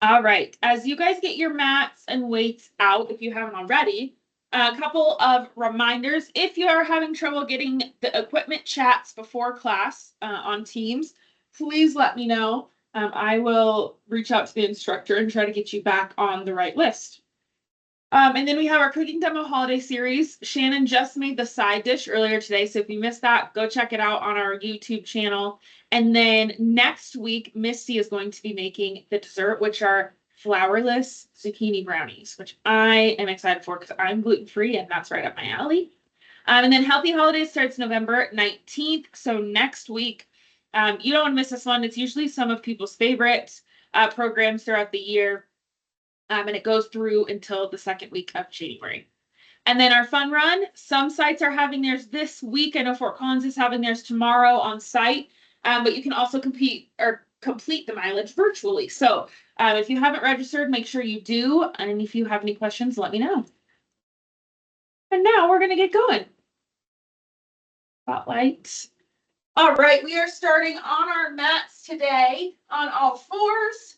All right, as you guys get your mats and weights out, if you haven't already, a couple of reminders. If you are having trouble getting the equipment chats before class on Teams, please let me know. I will reach out to the instructor and try to get you back on the right list. And then we have our cooking demo holiday series. Shannon just made the side dish earlier today, so if you missed that, go check it out on our YouTube channel. And then next week, Misty is going to be making the dessert, which are flourless zucchini brownies, which I am excited for because I'm gluten-free and that's right up my alley. And then Healthy Holidays starts November 19th. So next week, you don't want to miss this one. It's usually some of people's favorite programs throughout the year. And it goes through until the second week of January. And then our fun run, some sites are having theirs this week. I know Fort Collins is having theirs tomorrow on site, but you can also complete the mileage virtually. So if you haven't registered, make sure you do. And if you have any questions, let me know. And now we're going to get going. Spotlight. All right, we are starting on our mats today on all fours.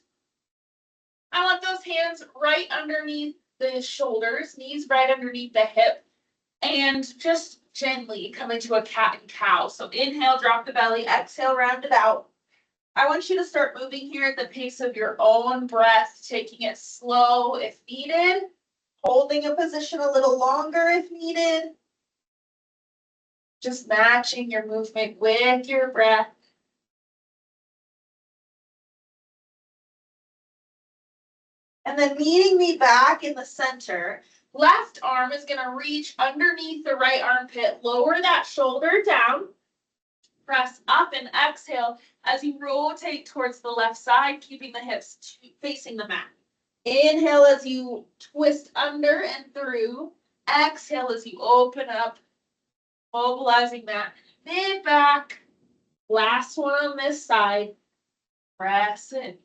I want those hands right underneath the shoulders, knees right underneath the hip, and just gently come into a cat and cow. So inhale, drop the belly, exhale, round it out. I want you to start moving here at the pace of your own breath, taking it slow if needed, holding a position a little longer if needed. Just matching your movement with your breath. And then meeting me back in the center, left arm is going to reach underneath the right armpit, lower that shoulder down, press up and exhale as you rotate towards the left side, keeping the hips facing the mat. Inhale as you twist under and through. Exhale as you open up, mobilizing that mid back. Last one on this side. Press in.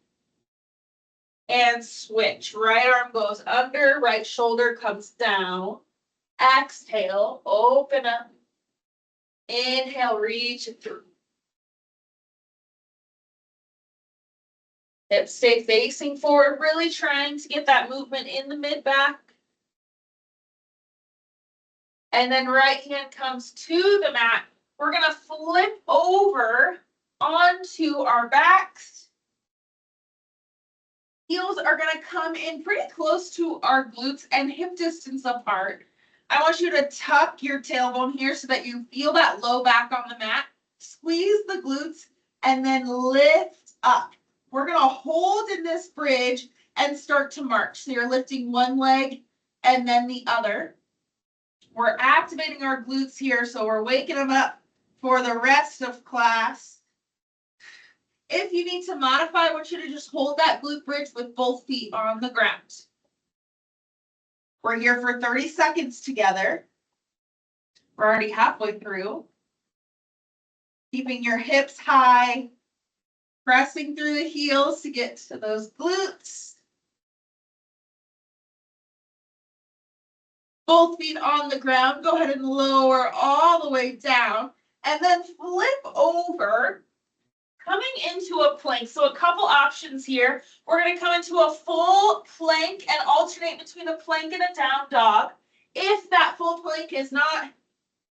And switch. Right arm goes under, right shoulder comes down. Exhale, open up. Inhale, reach it through. Hips stay facing forward, really trying to get that movement in the mid back. And then right hand comes to the mat. We're going to flip over onto our backs. Heels are going to come in pretty close to our glutes and hip distance apart. I want you to tuck your tailbone here so that you feel that low back on the mat. Squeeze the glutes and then lift up. We're going to hold in this bridge and start to march. So you're lifting one leg and then the other. We're activating our glutes here, so we're waking them up for the rest of class. If you need to modify, I want you to just hold that glute bridge with both feet on the ground. We're here for 30 seconds together. We're already halfway through. Keeping your hips high, pressing through the heels to get to those glutes. Both feet on the ground. Go ahead and lower all the way down and then flip over. Coming into a plank, so a couple options here. We're going to come into a full plank and alternate between a plank and a down dog. If that full plank is not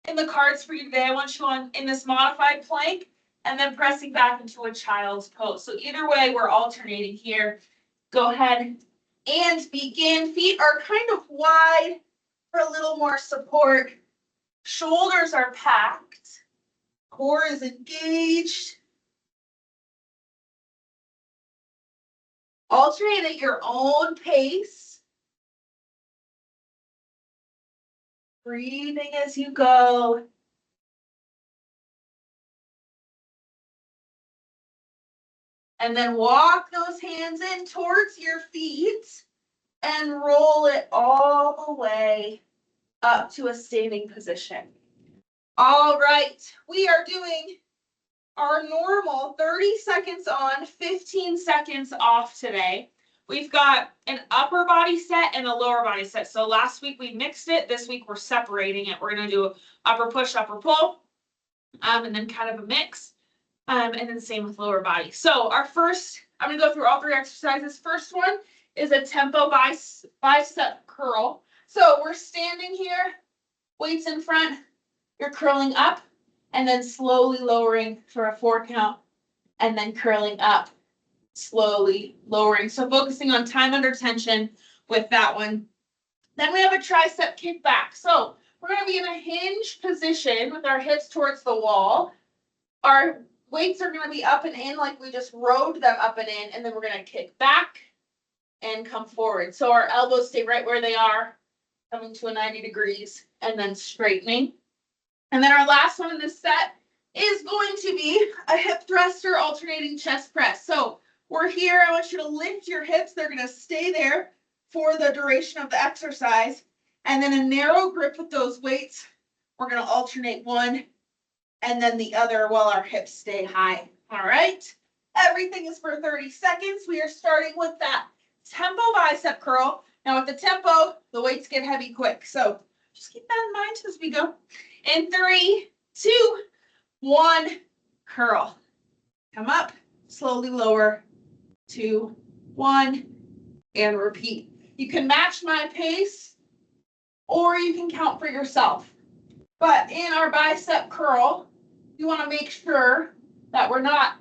in the cards for you today, I want you in this modified plank and then pressing back into a child's pose. So either way, we're alternating here. Go ahead and begin. Feet are kind of wide for a little more support. Shoulders are packed. Core is engaged. Alternate at your own pace. Breathing as you go. And then walk those hands in towards your feet and roll it all the way up to a standing position. All right, we are doing our normal 30 seconds on, 15 seconds off today. We've got an upper body set and a lower body set. So last week we mixed it. This week we're separating it. We're going to do upper push, upper pull, and then kind of a mix. And then the same with lower body. So our first, I'm going to go through all 3 exercises. First one is a tempo bicep curl. So we're standing here, weights in front, you're curling up, and then slowly lowering for a 4 count, and then curling up, slowly lowering. So focusing on time under tension with that one. Then we have a tricep kickback. So we're going to be in a hinge position with our hips towards the wall. Our weights are going to be up and in like we just rode them up and in, and then we're going to kick back and come forward. So our elbows stay right where they are, coming to a 90 degrees, and then straightening. And then our last one in this set is going to be a hip thruster alternating chest press. So we're here. I want you to lift your hips. They're going to stay there for the duration of the exercise. And then a narrow grip with those weights. We're going to alternate one and then the other while our hips stay high. All right. Everything is for 30 seconds. We are starting with that tempo bicep curl. Now with the tempo, the weights get heavy quick. So just keep that in mind as we go. In 3, 2, 1, curl. Come up, slowly lower, 2, 1, and repeat. You can match my pace or you can count for yourself. But in our bicep curl, you want to make sure that we're not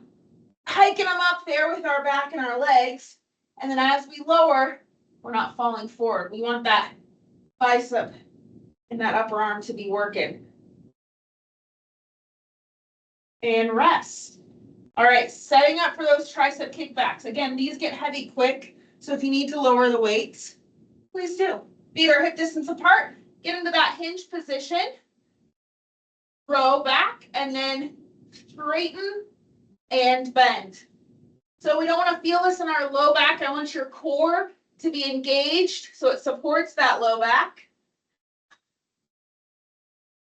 hiking them up there with our back and our legs. And then as we lower, we're not falling forward. We want that bicep and that upper arm to be working. And rest. All right, setting up for those tricep kickbacks. Again, these get heavy quick, so if you need to lower the weights, please do. Feet are hip distance apart. Get into that hinge position. Row back, and then straighten and bend. So we don't want to feel this in our low back. I want your core to be engaged so it supports that low back.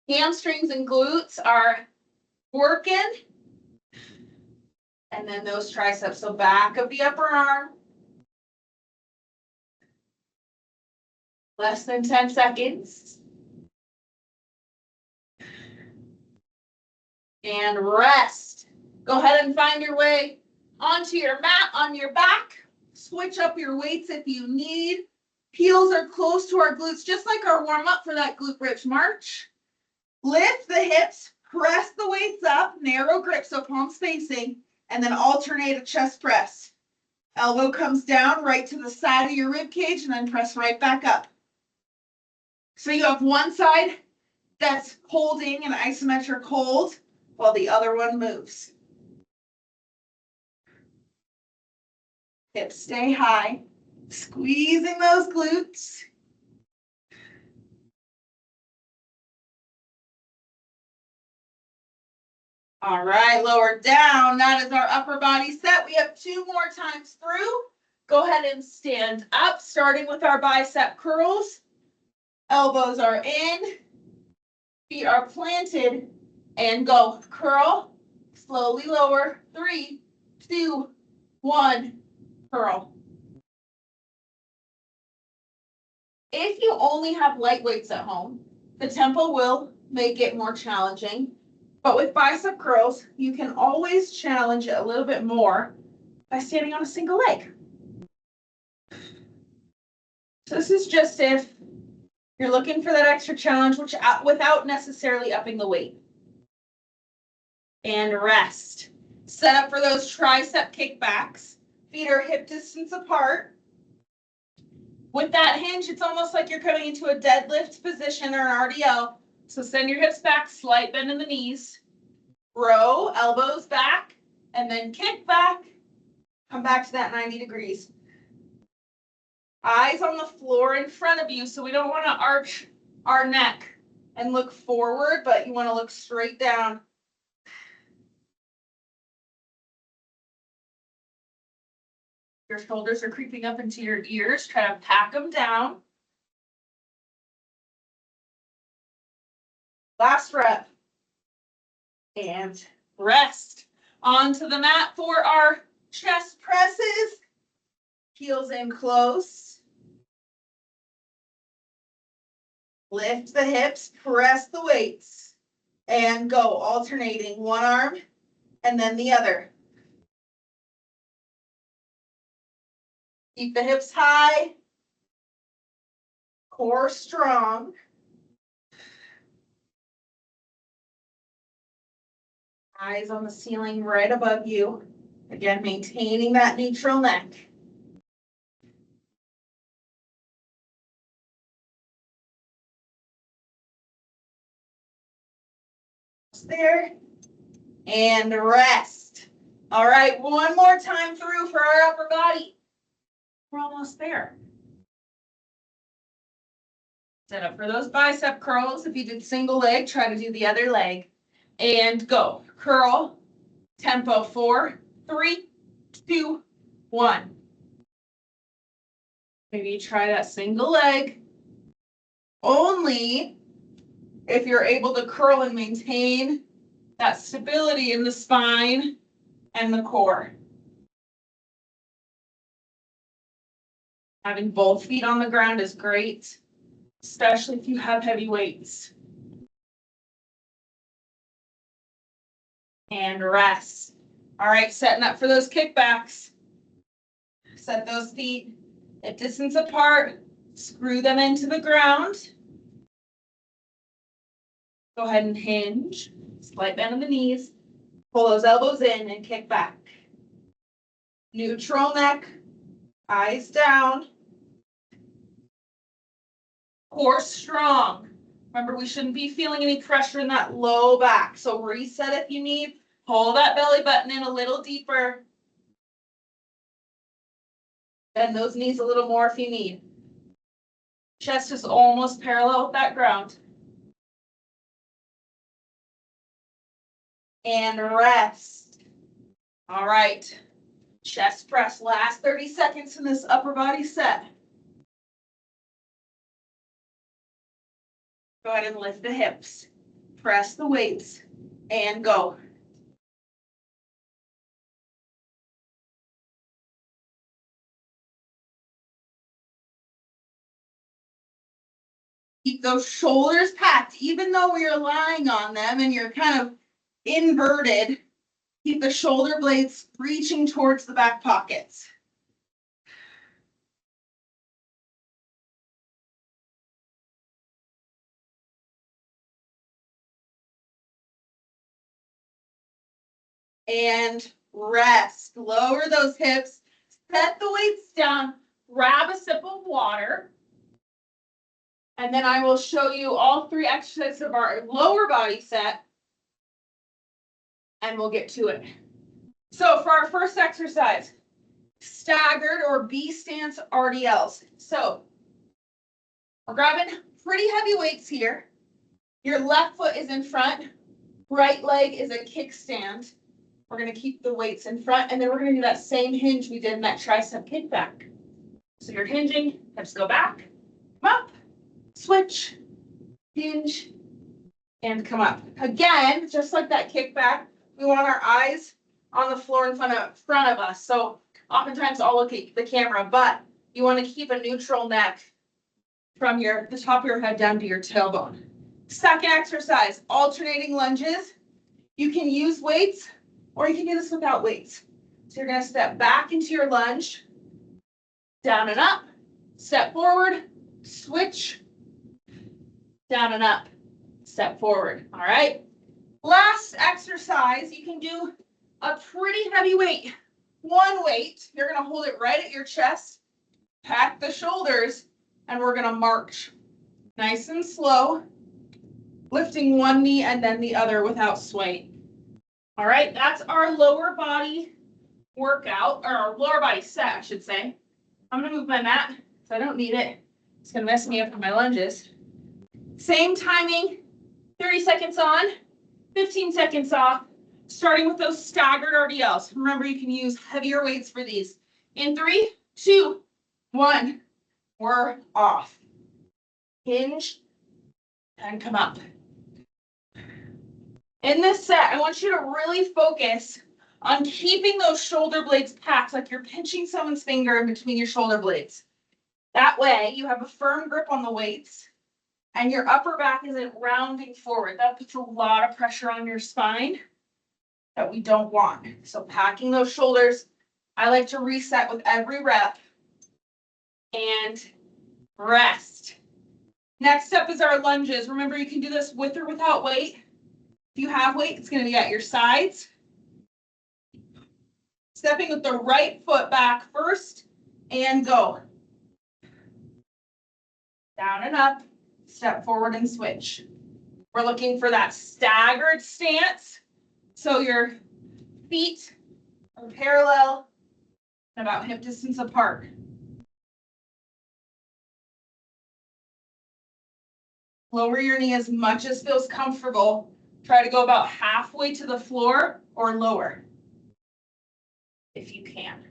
Hamstrings and glutes are working. And then those triceps, so back of the upper arm. Less than 10 seconds. And rest. Go ahead and find your way onto your mat on your back. Switch up your weights if you need. Heels are close to our glutes, just like our warm-up for that glute bridge march. Lift the hips, press the weights up, narrow grip, so palms facing, and then alternate a chest press. Elbow comes down right to the side of your rib cage, and then press right back up. So you have one side that's holding an isometric hold while the other one moves. Hips stay high, squeezing those glutes. All right, lower down. That is our upper body set. We have 2 more times through. Go ahead and stand up, starting with our bicep curls. Elbows are in, feet are planted, and go. Curl, slowly lower. 3, 2, 1, curl. If you only have light weights at home, the tempo will make it more challenging. But with bicep curls, you can always challenge it a little bit more by standing on a single leg. So this is just if you're looking for that extra challenge, without necessarily upping the weight. And rest. Set up for those tricep kickbacks. Feet are hip distance apart. With that hinge, it's almost like you're coming into a deadlift position or an RDL. So send your hips back, slight bend in the knees. Row, elbows back, and then kick back. Come back to that 90 degrees. Eyes on the floor in front of you, so we don't want to arch our neck and look forward, but you want to look straight down. Your shoulders are creeping up into your ears. Try to pack them down. Last rep. And rest. Onto the mat for our chest presses. Heels in close. Lift the hips, press the weights, and go. Alternating one arm and then the other. Keep the hips high, core strong. Eyes on the ceiling right above you. Again, maintaining that neutral neck. There, and rest. All right, one more time through for our upper body. We're almost there. Set up for those bicep curls. If you did single leg, try to do the other leg. And go. Curl. Tempo 4, 3, 2, 1. Maybe try that single leg. Only if you're able to curl and maintain that stability in the spine and the core. Having both feet on the ground is great, especially if you have heavy weights. And rest. All right, setting up for those kickbacks. Set those feet a distance apart, screw them into the ground. Go ahead and hinge, slight bend in the knees, pull those elbows in and kick back. Neutral neck, eyes down. Core strong. Remember, we shouldn't be feeling any pressure in that low back. So reset if you need. Pull that belly button in a little deeper. Bend those knees a little more if you need. Chest is almost parallel with that ground. And rest. All right. Chest press. Last 30 seconds in this upper body set. Go ahead and lift the hips. Press the weights. And go. Keep those shoulders packed, even though you're lying on them and you're kind of inverted. Keep the shoulder blades reaching towards the back pockets. And rest. Lower those hips. Set the weights down. Grab a sip of water. And then I will show you all 3 exercises of our lower body set. And we'll get to it. So for our first exercise, staggered or B stance RDLs. So we're grabbing pretty heavy weights here. Your left foot is in front. Right leg is a kickstand. We're going to keep the weights in front, and then we're going to do that same hinge we did in that tricep kickback. So you're hinging, hips go back, come up, switch, hinge, and come up. Again, just like that kickback, we want our eyes on the floor in front of us. So oftentimes I'll look at the camera, but you want to keep a neutral neck from the top of your head down to your tailbone. Second exercise, alternating lunges. You can use weights, or you can do this without weights. So you're going to step back into your lunge, down and up, step forward, switch, down and up, step forward. All right. Last exercise, you can do a pretty heavy weight. One weight, you're going to hold it right at your chest, pack the shoulders, and we're going to march nice and slow, lifting one knee and then the other without swaying. All right, that's our lower body workout, or our lower body set, I should say. I'm going to move my mat, so I don't need it. It's going to mess me up with my lunges. Same timing, 30 seconds on, 15 seconds off, starting with those staggered RDLs. Remember, you can use heavier weights for these. In 3, 2, 1, we're off. Hinge and come up. In this set, I want you to really focus on keeping those shoulder blades packed, like you're pinching someone's finger in between your shoulder blades. That way, you have a firm grip on the weights, and your upper back isn't rounding forward. That puts a lot of pressure on your spine. that we don't want. So packing those shoulders, I like to reset with every rep and rest. Next up is our lunges. Remember, you can do this with or without weight. If you have weight, it's going to be at your sides. Stepping with the right foot back first and go. Down and up, step forward and switch. We're looking for that staggered stance. So your feet are parallel and about hip distance apart. Lower your knee as much as feels comfortable. Try to go about halfway to the floor or lower, if you can.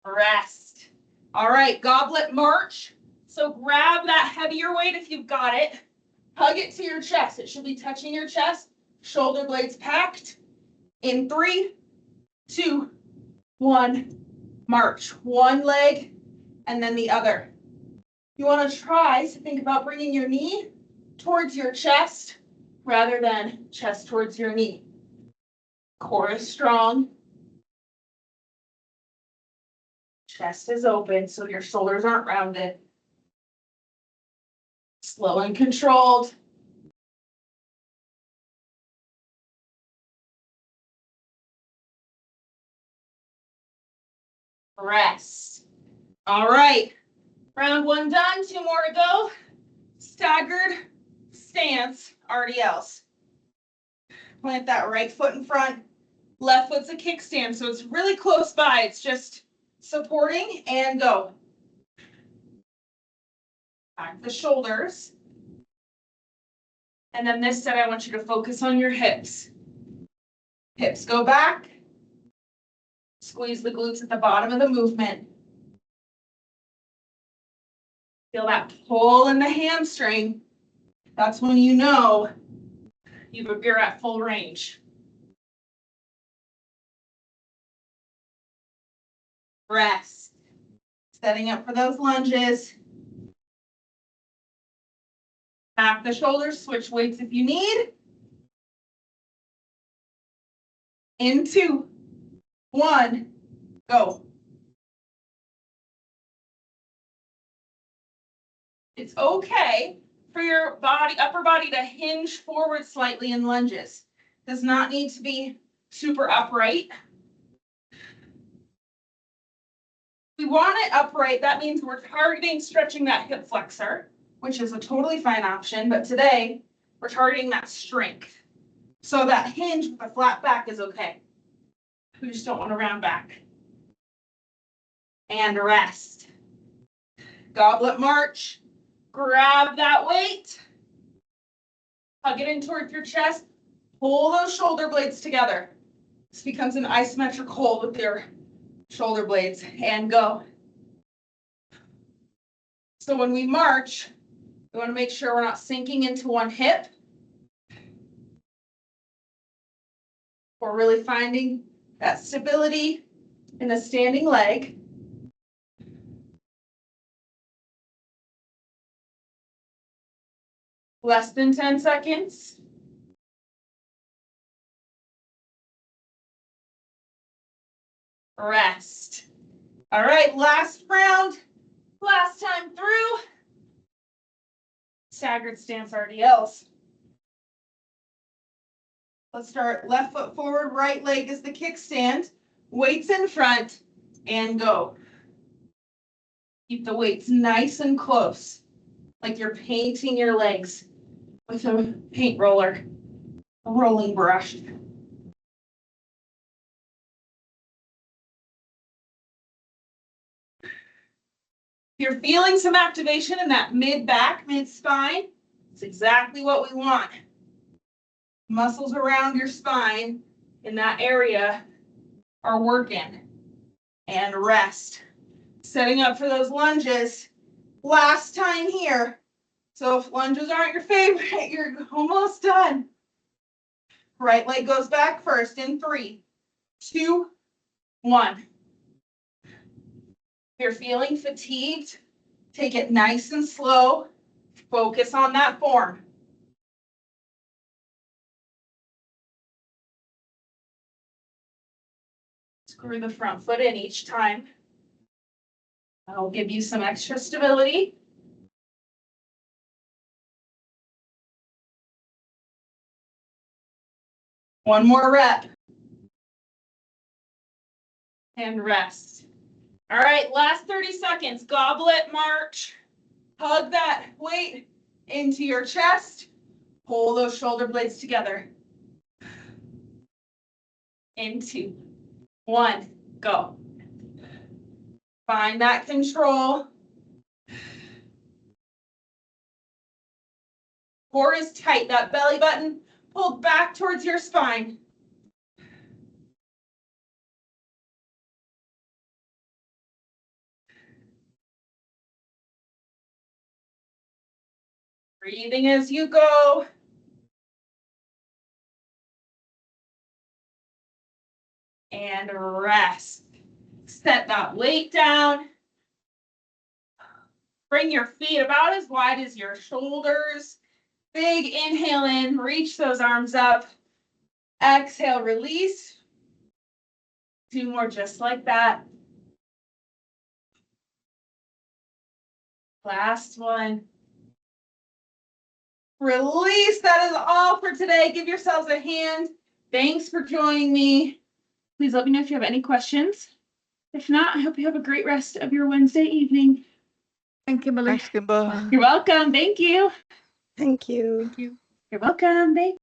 Rest. All right, goblet march. So grab that heavier weight if you've got it. Hug it to your chest. It should be touching your chest. Shoulder blades packed. In 3, 2, 1, march. One leg and then the other. You want to try to think about bringing your knee towards your chest rather than chest towards your knee. Core is strong. Chest is open so your shoulders aren't rounded. Slow and controlled. Rest. All right. Round 1 done. 2 more to go. Staggered stance RDLs. Plant that right foot in front. Left foot's a kickstand, so it's really close by. It's just supporting and go. Back the shoulders. And then this set, I want you to focus on your hips. Hips go back. Squeeze the glutes at the bottom of the movement. Feel that pull in the hamstring. That's when you know you're at full range. Rest. Setting up for those lunges. Back the shoulders, switch weights if you need. In 2, 1, go. It's okay for your body, upper body to hinge forward slightly in lunges. Does not need to be super upright. We want it upright. That means we're targeting stretching that hip flexor, which is a totally fine option. But today we're targeting that strength. So that hinge with a flat back is okay. We just don't want to round back. And rest. Goblet march. Grab that weight. Hug it in towards your chest. Pull those shoulder blades together. This becomes an isometric hold with your shoulder blades and go. So when we march, we want to make sure we're not sinking into one hip. We're really finding that stability in the standing leg. Less than 10 seconds. Rest. All right, last round. Last time through. Staggered stance RDLs. Let's start left foot forward, right leg is the kickstand. Weights in front and go. Keep the weights nice and close, like you're painting your legs with a paint roller, a rolling brush. You're feeling some activation in that mid-back, mid-spine. It's exactly what we want. Muscles around your spine in that area are working. And rest. Setting up for those lunges. Last time here. So if lunges aren't your favorite, you're almost done. Right leg goes back first in 3, 2, 1. If you're feeling fatigued, take it nice and slow. Focus on that form. Screw the front foot in each time. That'll give you some extra stability. One more rep. And rest. All right, last 30 seconds. Goblet march. Hug that weight into your chest. Pull those shoulder blades together. In 2, 1, go. Find that control. Core is tight. That belly button pulled back towards your spine. Breathing as you go. And rest. Set that weight down. Bring your feet about as wide as your shoulders. Big inhale in, reach those arms up. Exhale, release. 2 more just like that. Last one. Release. That is all for today. Give yourselves a hand. Thanks for joining me. Please let me know if you have any questions. If not, I hope you have a great rest of your Wednesday evening. Thank you, Kimberly. Thanks, Kimber. You're welcome. Thank you. Thank you. You're welcome. Thank you.